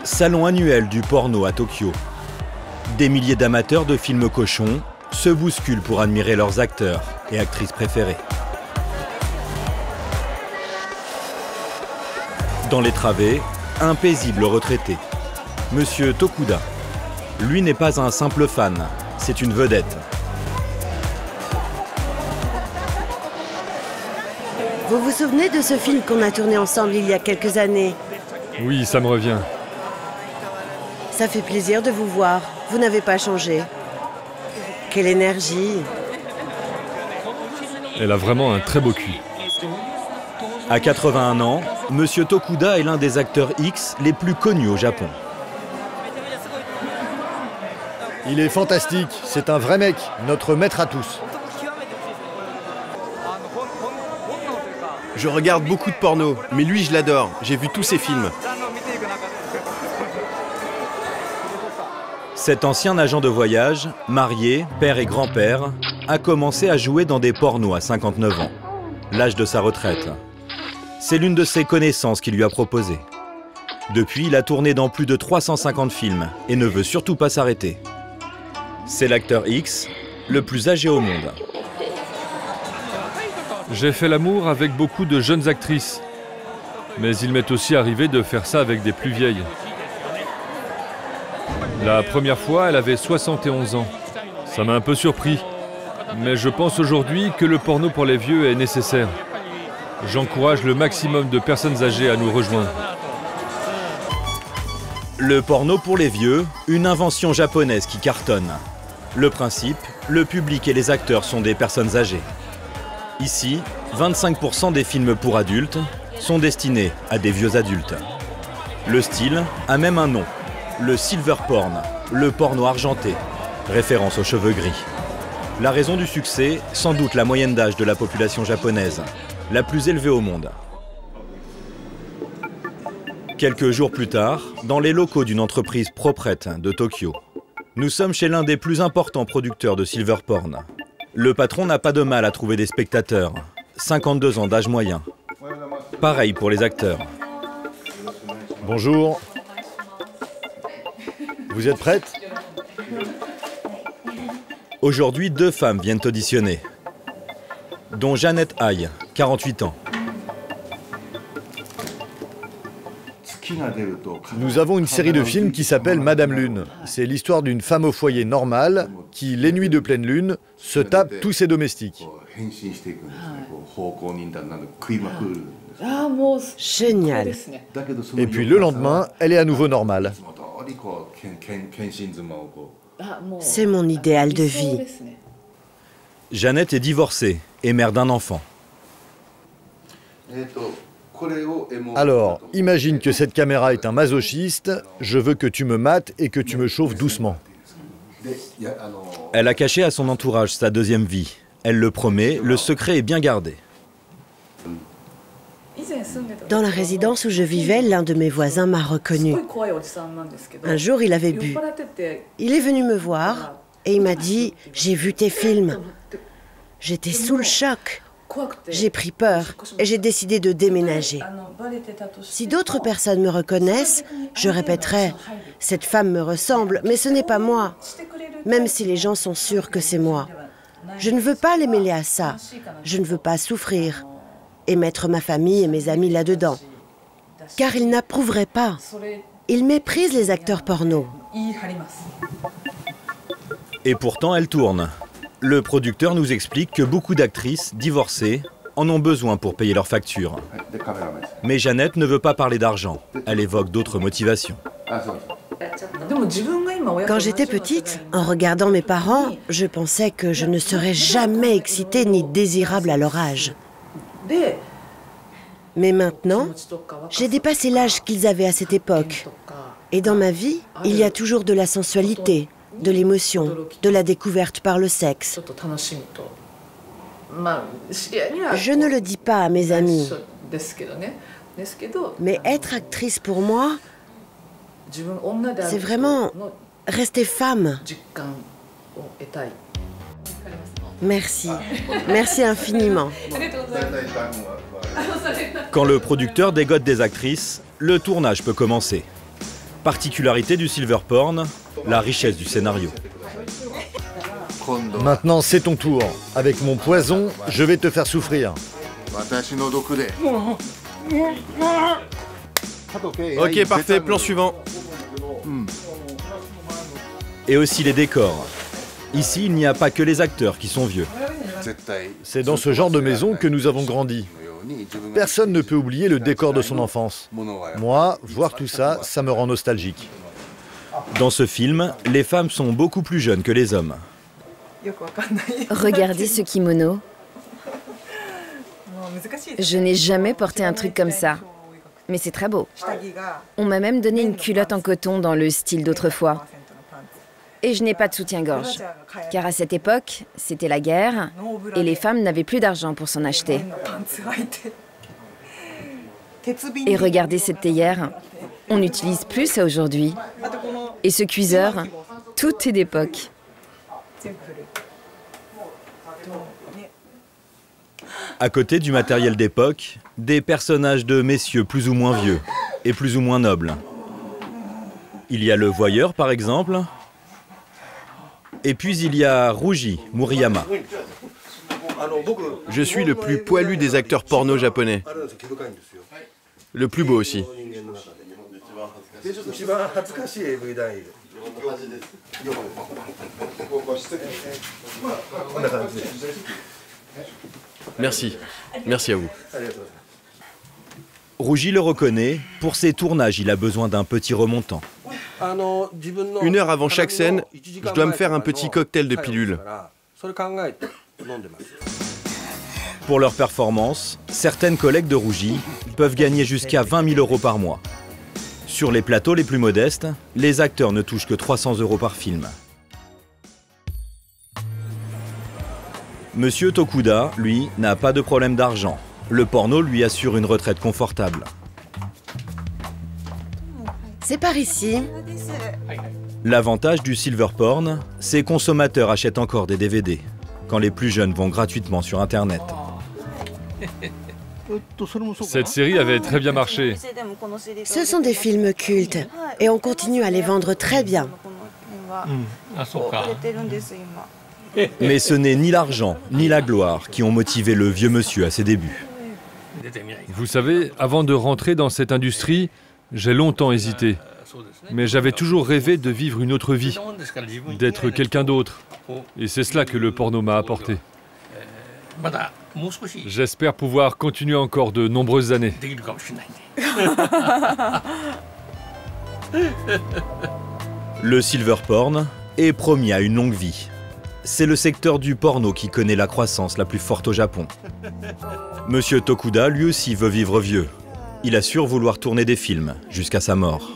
Salon annuel du porno à Tokyo. Des milliers d'amateurs de films cochons se bousculent pour admirer leurs acteurs et actrices préférés. Dans les travées, un paisible retraité, Monsieur Tokuda. Lui n'est pas un simple fan, c'est une vedette. Vous vous souvenez de ce film qu'on a tourné ensemble il y a quelques années? Oui, ça me revient. Ça fait plaisir de vous voir. Vous n'avez pas changé. Quelle énergie! Elle a vraiment un très beau cul. À 81 ans, Monsieur Tokuda est l'un des acteurs X les plus connus au Japon. Il est fantastique, c'est un vrai mec, notre maître à tous. Je regarde beaucoup de porno, mais lui je l'adore, j'ai vu tous ses films. Cet ancien agent de voyage, marié, père et grand-père, a commencé à jouer dans des pornos à 59 ans, l'âge de sa retraite. C'est l'une de ses connaissances qui lui a proposé. Depuis, il a tourné dans plus de 350 films et ne veut surtout pas s'arrêter. C'est l'acteur X, le plus âgé au monde. J'ai fait l'amour avec beaucoup de jeunes actrices. Mais il m'est aussi arrivé de faire ça avec des plus vieilles. La première fois, elle avait 71 ans. Ça m'a un peu surpris. Mais je pense aujourd'hui que le porno pour les vieux est nécessaire. J'encourage le maximum de personnes âgées à nous rejoindre. Le porno pour les vieux, une invention japonaise qui cartonne. Le principe, le public et les acteurs sont des personnes âgées. Ici, 25% des films pour adultes sont destinés à des vieux adultes. Le style a même un nom, le silver porn, le porno argenté, référence aux cheveux gris. La raison du succès, sans doute la moyenne d'âge de la population japonaise, la plus élevée au monde. Quelques jours plus tard, dans les locaux d'une entreprise proprette de Tokyo, nous sommes chez l'un des plus importants producteurs de silver porn. Le patron n'a pas de mal à trouver des spectateurs, 52 ans d'âge moyen. Pareil pour les acteurs. Bonjour. Vous êtes prête? Aujourd'hui, 2 femmes viennent auditionner, dont Jeannette Aïe, 48 ans. Nous avons une série de films qui s'appelle Madame Lune. C'est l'histoire d'une femme au foyer normale qui, les nuits de pleine lune, se tape tous ses domestiques. Génial! Et puis le lendemain, elle est à nouveau normale. C'est mon idéal de vie. Jeannette est divorcée et mère d'un enfant. Alors, imagine que cette caméra est un masochiste, je veux que tu me mates et que tu me chauffes doucement. Elle a caché à son entourage sa deuxième vie. Elle le promet, le secret est bien gardé. Dans la résidence où je vivais, l'un de mes voisins m'a reconnu. Un jour, il avait bu. Il est venu me voir et il m'a dit « J'ai vu tes films ». J'étais sous le choc. J'ai pris peur et j'ai décidé de déménager. Si d'autres personnes me reconnaissent, je répéterai « Cette femme me ressemble, mais ce n'est pas moi », même si les gens sont sûrs que c'est moi. Je ne veux pas les mêler à ça. Je ne veux pas souffrir et mettre ma famille et mes amis là-dedans. Car ils n'approuveraient pas. Ils méprisent les acteurs porno. Et pourtant, elle tourne. Le producteur nous explique que beaucoup d'actrices divorcées en ont besoin pour payer leurs factures. Mais Jeannette ne veut pas parler d'argent. Elle évoque d'autres motivations. Quand j'étais petite, en regardant mes parents, je pensais que je ne serais jamais excitée ni désirable à leur âge. Mais maintenant, j'ai dépassé l'âge qu'ils avaient à cette époque. Et dans ma vie, il y a toujours de la sensualité, de l'émotion, de la découverte par le sexe. Je ne le dis pas à mes amis, mais être actrice pour moi, c'est vraiment rester femme. Merci. Merci infiniment. Quand le producteur dégote des actrices, le tournage peut commencer. Particularité du silver porn, la richesse du scénario. Maintenant, c'est ton tour. Avec mon poison, je vais te faire souffrir. Ok, parfait, plan suivant. Et aussi les décors. Ici, il n'y a pas que les acteurs qui sont vieux. C'est dans ce genre de maison que nous avons grandi. Personne ne peut oublier le décor de son enfance. Moi, voir tout ça, ça me rend nostalgique. Dans ce film, les femmes sont beaucoup plus jeunes que les hommes. Regardez ce kimono. Je n'ai jamais porté un truc comme ça. Mais c'est très beau. On m'a même donné une culotte en coton dans le style d'autrefois. Et je n'ai pas de soutien-gorge. Car à cette époque, c'était la guerre et les femmes n'avaient plus d'argent pour s'en acheter. Et regardez cette théière. On n'utilise plus ça aujourd'hui. Et ce cuiseur, tout est d'époque. À côté du matériel d'époque, des personnages de messieurs plus ou moins vieux et plus ou moins nobles. Il y a le voyeur par exemple, et puis il y a Ruji Muriyama. Je suis le plus poilu des acteurs porno japonais. Le plus beau aussi. Merci. Merci à vous. Ruji le reconnaît, pour ses tournages, il a besoin d'un petit remontant. 1 heure avant chaque scène, je dois me faire un petit cocktail de pilules. Pour leur performance, certaines collègues de Ruji peuvent gagner jusqu'à 20 000 € par mois. Sur les plateaux les plus modestes, les acteurs ne touchent que 300 € par film. Monsieur Tokuda, lui, n'a pas de problème d'argent. Le porno lui assure une retraite confortable. C'est par ici. L'avantage du silver porn, ces consommateurs achètent encore des DVD, quand les plus jeunes vont gratuitement sur Internet. Cette série avait très bien marché. Ce sont des films cultes et on continue à les vendre très bien. Mais ce n'est ni l'argent, ni la gloire qui ont motivé le vieux monsieur à ses débuts. Vous savez, avant de rentrer dans cette industrie, j'ai longtemps hésité. Mais j'avais toujours rêvé de vivre une autre vie, d'être quelqu'un d'autre. Et c'est cela que le porno m'a apporté. J'espère pouvoir continuer encore de nombreuses années. Le silver porn est promis à une longue vie. C'est le secteur du porno qui connaît la croissance la plus forte au Japon. Monsieur Tokuda, lui aussi, veut vivre vieux. Il assure vouloir tourner des films jusqu'à sa mort.